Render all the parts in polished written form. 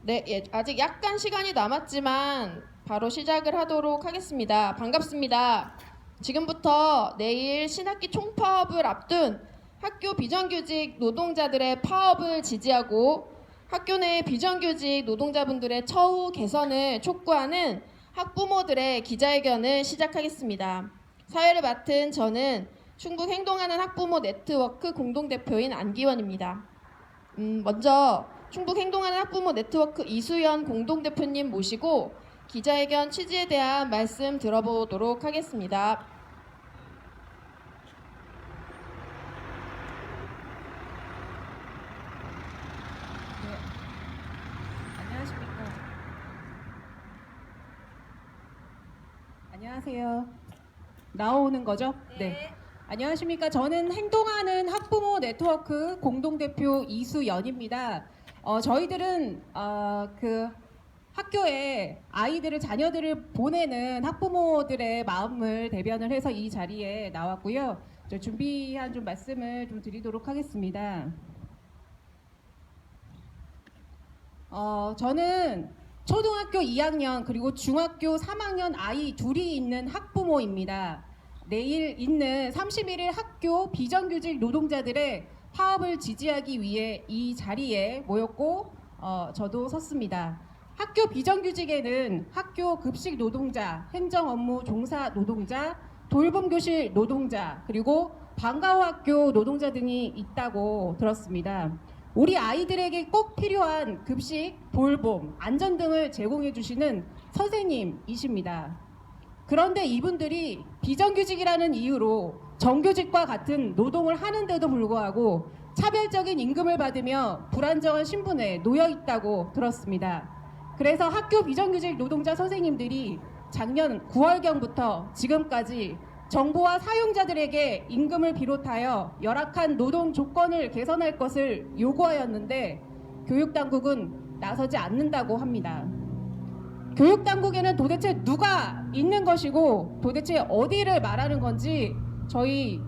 네, 아직 약간 시간이 남았지만 바로 시작을 하도록 하겠습니다. 반갑습니다. 지금부터 내일 신학기 총파업을 앞둔 학교 비정규직 노동자들의 파업을 지지하고 학교 내 비정규직 노동자분들의 처우 개선을 촉구하는 학부모들의 기자회견을 시작하겠습니다. 사회를 맡은 저는 충북 행동하는 학부모 네트워크 공동대표인 안기원입니다. 먼저 충북 행동하는 학부모 네트워크 이수연 공동대표님 모시고 기자회견 취지에 대한 말씀 들어보도록 하겠습니다. 안녕하십니까. 안녕하세요. 나오는 거죠? 네. 안녕하십니까. 저는 행동하는 학부모 네트워크 공동대표 이수연입니다. 저희들은 그 학교에 아이들을 자녀들을 보내는 학부모들의 마음을 대변을 해서 이 자리에 나왔고요. 저 준비한 좀 말씀을 좀 드리도록 하겠습니다. 저는 초등학교 2학년 그리고 중학교 3학년 아이 둘이 있는 학부모입니다. 내일 있는 31일 학교 비정규직 노동자들의 파업을 지지하기 위해 이 자리에 모였고 저도 섰습니다. 학교 비정규직에는 학교 급식 노동자, 행정 업무 종사 노동자, 돌봄교실 노동자, 그리고 방과후 학교 노동자 등이 있다고 들었습니다. 우리 아이들에게 꼭 필요한 급식, 돌봄, 안전 등을 제공해 주시는 선생님이십니다. 그런데 이분들이 비정규직이라는 이유로 정규직과 같은 노동을 하는데도 불구하고 차별적인 임금을 받으며 불안정한 신분에 놓여 있다고 들었습니다. 그래서 학교 비정규직 노동자 선생님들이 작년 9월경부터 지금까지 정부와 사용자들에게 임금을 비롯하여 열악한 노동 조건을 개선할 것을 요구하였는데 교육당국은 나서지 않는다고 합니다. 교육당국에는 도대체 누가 있는 것이고 도대체 어디를 말하는 건지 저희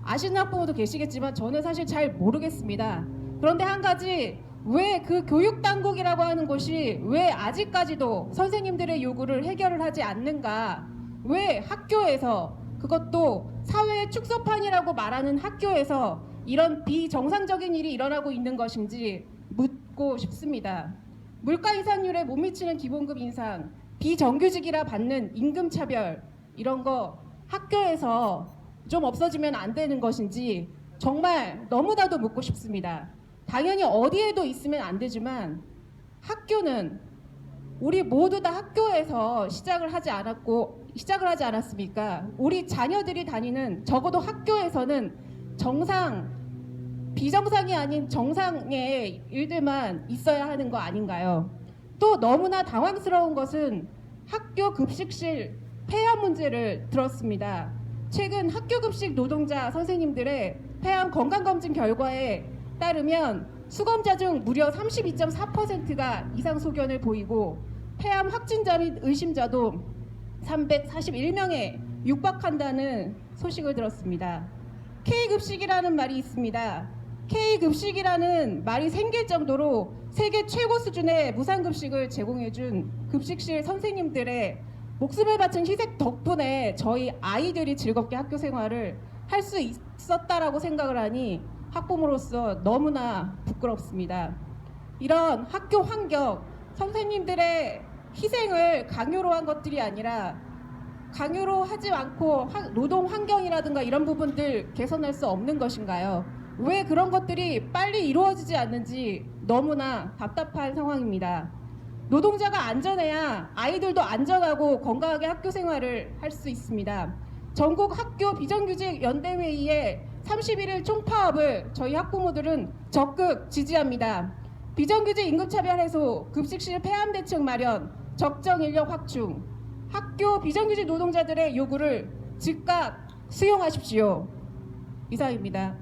아시는 학부모도 계시겠지만 저는 사실 잘 모르겠습니다. 그런데 한 가지, 왜 그 교육당국이라고 하는 곳이 왜 아직까지도 선생님들의 요구를 해결을 하지 않는가? 왜 학교에서, 그것도 사회의 축소판이라고 말하는 학교에서 이런 비정상적인 일이 일어나고 있는 것인지 묻고 싶습니다. 물가 인상률에 못 미치는 기본급 인상, 비정규직이라 받는 임금차별, 이런 거 학교에서 좀 없어지면 안 되는 것인지 정말 너무나도 묻고 싶습니다. 당연히 어디에도 있으면 안 되지만 학교는 우리 모두 다 학교에서 시작을 하지 않았습니까? 우리 자녀들이 다니는 적어도 학교에서는 비정상이 아닌 정상의 일들만 있어야 하는 거 아닌가요? 또 너무나 당황스러운 것은 학교 급식실 폐암 문제를 들었습니다. 최근 학교 급식 노동자 선생님들의 폐암 건강검진 결과에 따르면 수검자 중 무려 32.4%가 이상 소견을 보이고 폐암 확진자 및 의심자도 341명에 육박한다는 소식을 들었습니다. K급식이라는 말이 있습니다. K급식이라는 말이 생길 정도로 세계 최고 수준의 무상급식을 제공해준 급식실 선생님들의 목숨을 바친 희생 덕분에 저희 아이들이 즐겁게 학교 생활을 할 수 있었다라고 생각을 하니 학부모로서 너무나 부끄럽습니다. 이런 학교 환경, 선생님들의 희생을 강요로 한 것들이 아니라 강요로 하지 않고 노동 환경이라든가 이런 부분들 개선할 수 없는 것인가요? 왜 그런 것들이 빨리 이루어지지 않는지 너무나 답답한 상황입니다. 노동자가 안전해야 아이들도 안전하고 건강하게 학교 생활을 할 수 있습니다. 전국 학교 비정규직 연대회의에 31일 총파업을 저희 학부모들은 적극 지지합니다. 비정규직 임금차별 해소, 급식실 폐암 대책 마련, 적정 인력 확충, 학교 비정규직 노동자들의 요구를 즉각 수용하십시오. 이상입니다.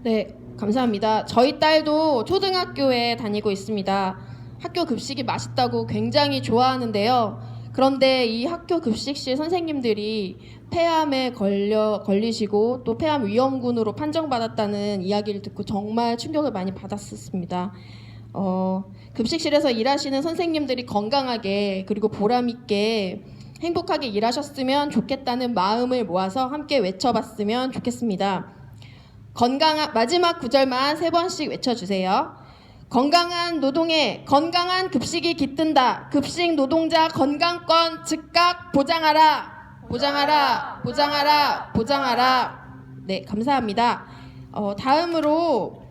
네, 감사합니다. 저희 딸도 초등학교에 다니고 있습니다. 학교 급식이 맛있다고 굉장히 좋아하는데요. 그런데 이 학교 급식실 선생님들이 폐암에 걸리시고 또 폐암 위험군으로 판정받았다는 이야기를 듣고 정말 충격을 많이 받았었습니다. 급식실에서 일하시는 선생님들이 건강하게 그리고 보람 있게 행복하게 일하셨으면 좋겠다는 마음을 모아서 함께 외쳐봤으면 좋겠습니다. 마지막 구절만 3번씩 외쳐주세요. 건강한 노동에 건강한 급식이 깃든다. 급식 노동자 건강권 즉각 보장하라. 보장하라. 보장하라. 보장하라. 네, 감사합니다. 다음으로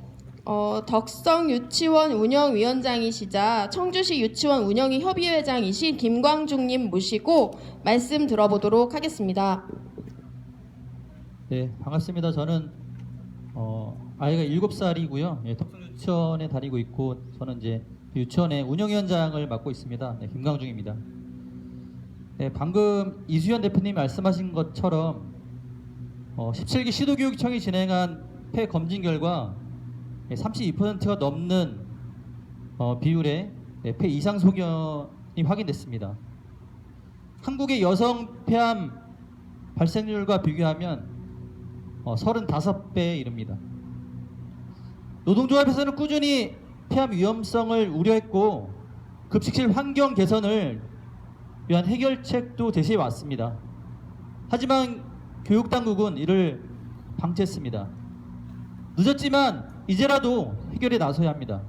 덕성 유치원 운영위원장이시자 청주시 유치원 운영위 협의회장이신 김광중님 모시고 말씀 들어보도록 하겠습니다. 네, 반갑습니다. 저는 아이가 7살이고요. 예, 덕성 유치원에 다니고 있고 저는 이제 유치원의 운영위원장을 맡고 있습니다. 네, 김광중입니다. 네, 방금 이수연 대표님이 말씀하신 것처럼 17기 시도교육청이 진행한 폐 검진 결과 32%가 넘는 비율의 폐 이상 소견이 확인됐습니다. 한국의 여성 폐암 발생률과 비교하면 35배에 이릅니다. 노동조합에서는 꾸준히 폐암 위험성을 우려했고 급식실 환경 개선을 위한 해결책도 제시해 왔습니다. 하지만 교육당국은 이를 방치했습니다. 늦었지만 이제라도 해결에 나서야 합니다.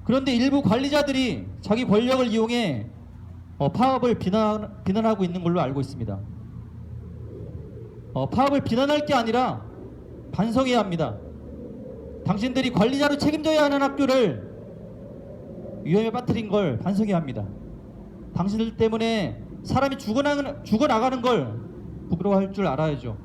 그런데 일부 관리자들이 자기 권력을 이용해 파업을 비난하고 있는 걸로 알고 있습니다. 파업을 비난할 게 아니라 반성해야 합니다. 당신들이 관리자로 책임져야 하는 학교를 위험에 빠뜨린 걸 반성해야 합니다. 당신들 때문에 사람이 죽어나가는 걸 부끄러워할 줄 알아야죠.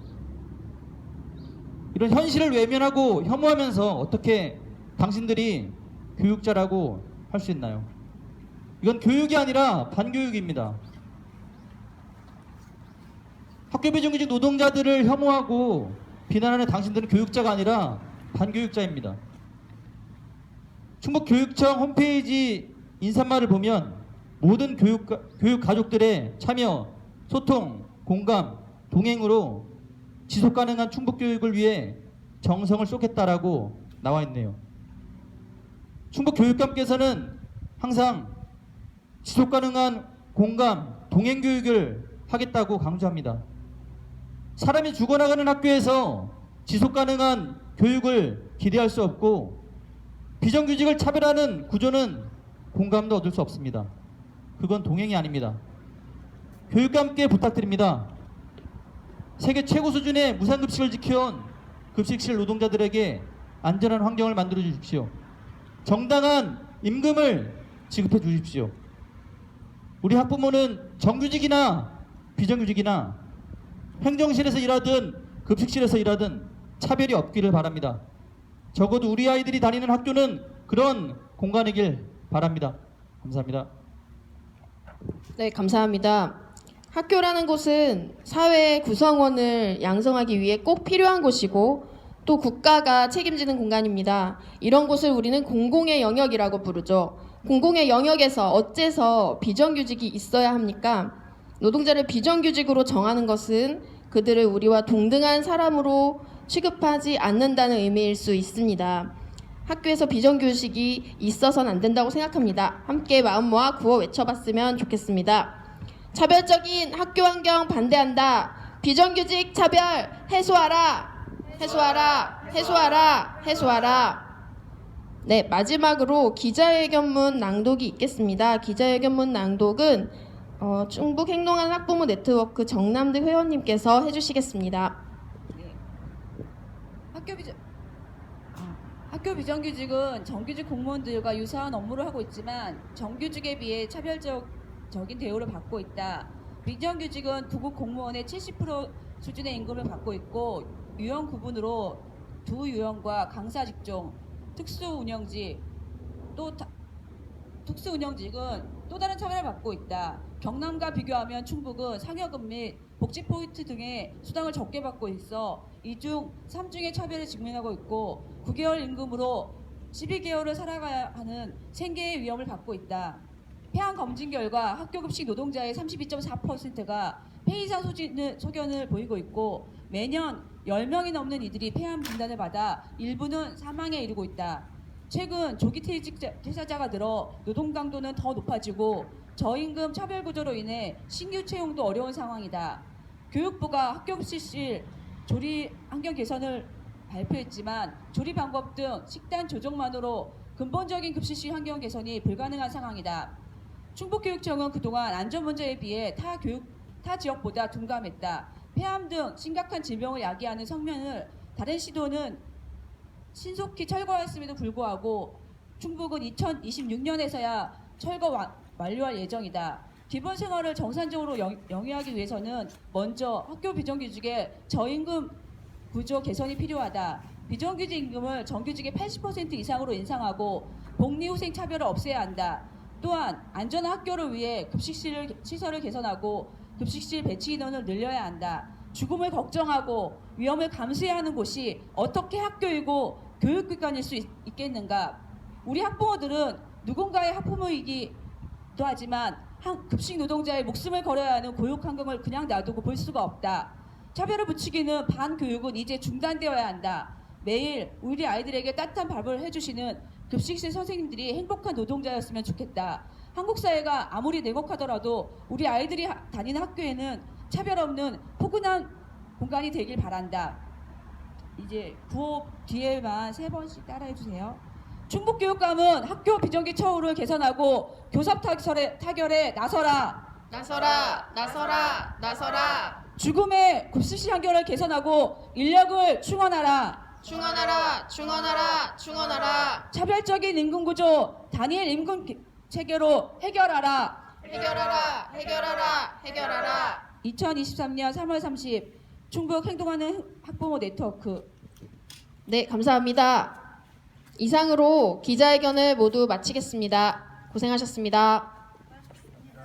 이런 현실을 외면하고 혐오하면서 어떻게 당신들이 교육자라고 할 수 있나요? 이건 교육이 아니라 반교육입니다. 학교 비정규직 노동자들을 혐오하고 비난하는 당신들은 교육자가 아니라 반교육자입니다. 충북교육청 홈페이지 인사말을 보면 모든 교육 가족들의 참여, 소통, 공감, 동행으로 지속가능한 충북교육을 위해 정성을 쏟겠다라고 나와 있네요. 충북교육감께서는 항상 지속가능한 공감, 동행교육을 하겠다고 강조합니다. 사람이 죽어나가는 학교에서 지속가능한 교육을 기대할 수 없고 비정규직을 차별하는 구조는 공감도 얻을 수 없습니다. 그건 동행이 아닙니다. 교육감께 부탁드립니다. 세계 최고 수준의 무상급식을 지켜온 급식실 노동자들에게 안전한 환경을 만들어 주십시오. 정당한 임금을 지급해 주십시오. 우리 학부모는 정규직이나 비정규직이나 행정실에서 일하든 급식실에서 일하든 차별이 없기를 바랍니다. 적어도 우리 아이들이 다니는 학교는 그런 공간이길 바랍니다. 감사합니다. 네, 감사합니다. 학교라는 곳은 사회의 구성원을 양성하기 위해 꼭 필요한 곳이고 또 국가가 책임지는 공간입니다. 이런 곳을 우리는 공공의 영역이라고 부르죠. 공공의 영역에서 어째서 비정규직이 있어야 합니까? 노동자를 비정규직으로 정하는 것은 그들을 우리와 동등한 사람으로 취급하지 않는다는 의미일 수 있습니다. 학교에서 비정규직이 있어서는 안 된다고 생각합니다. 함께 마음 모아 구호 외쳐봤으면 좋겠습니다. 차별적인 학교 환경 반대한다. 비정규직 차별 해소하라. 해소하라. 해소하라. 해소하라. 네, 마지막으로 기자회견문 낭독이 있겠습니다. 기자회견문 낭독은 충북 행동하는 학부모 네트워크 정남대 회원님께서 해주시겠습니다. 네. 학교 비정규직은 정규직 공무원들과 유사한 업무를 하고 있지만 정규직에 비해 차별적인 대우를 받고 있다. 비정규직은 구급 공무원의 70% 수준의 임금을 받고 있고 유형 구분으로 두 유형과 강사 직종, 특수운영직은 또 다른 차별을 받고 있다. 경남과 비교하면 충북은 상여금 및 복지 포인트 등의 수당을 적게 받고 있어 이 중 3중의 차별을 직면하고 있고 9개월 임금으로 12개월을 살아가야 하는 생계의 위험을 받고 있다. 폐암 검진 결과 학교급식 노동자의 32.4%가 폐이사 소견을 보이고 있고 매년 10명이 넘는 이들이 폐암 진단을 받아 일부는 사망에 이르고 있다. 최근 조기 퇴사자가 늘어 노동 강도는 더 높아지고 저임금 차별 구조로 인해 신규 채용도 어려운 상황이다. 교육부가 학교 급식실 조리 환경 개선을 발표했지만 조리 방법 등 식단 조정만으로 근본적인 급식실 환경 개선이 불가능한 상황이다. 충북교육청은 그동안 안전 문제에 비해 타 지역보다 둔감했다. 폐암 등 심각한 질병을 야기하는 성면을 다른 시도는 신속히 철거했음에도 불구하고 충북은 2026년에서야 철거 완료할 예정이다. 기본 생활을 정상적으로 영위하기 위해서는 먼저 학교 비정규직의 저임금 구조 개선이 필요하다. 비정규직 임금을 정규직의 80% 이상으로 인상하고 복리후생 차별을 없애야 한다. 또한 안전한 학교를 위해 급식실 시설을 개선하고 급식실 배치 인원을 늘려야 한다. 죽음을 걱정하고 위험을 감수해야 하는 곳이 어떻게 학교이고 교육기관일 수 있겠는가? 우리 학부모들은 누군가의 학부모이기도 하지만 급식 노동자의 목숨을 걸어야 하는 고육 환경을 그냥 놔두고 볼 수가 없다. 차별을 부추기는 반교육은 이제 중단되어야 한다. 매일 우리 아이들에게 따뜻한 밥을 해주시는 급식실 선생님들이 행복한 노동자였으면 좋겠다. 한국 사회가 아무리 냉혹하더라도 우리 아이들이 다니는 학교에는 차별 없는 포근한 공간이 되길 바란다. 이제 구호 뒤에만 3번씩 따라해 주세요. 충북교육감은 학교 비정규 처우를 개선하고 교섭 타결에 나서라. 나서라, 나서라, 나서라. 죽음의 급식실 환경을 개선하고 인력을 충원하라. 충원하라, 충원하라, 충원하라. 차별적인 임금 구조 단일 임금 체계로 해결하라. 해결하라, 해결하라, 해결하라. 2023년 3월 30 충북 행동하는 학부모 네트워크. 네, 감사합니다. 이상으로 기자회견을 모두 마치겠습니다. 고생하셨습니다.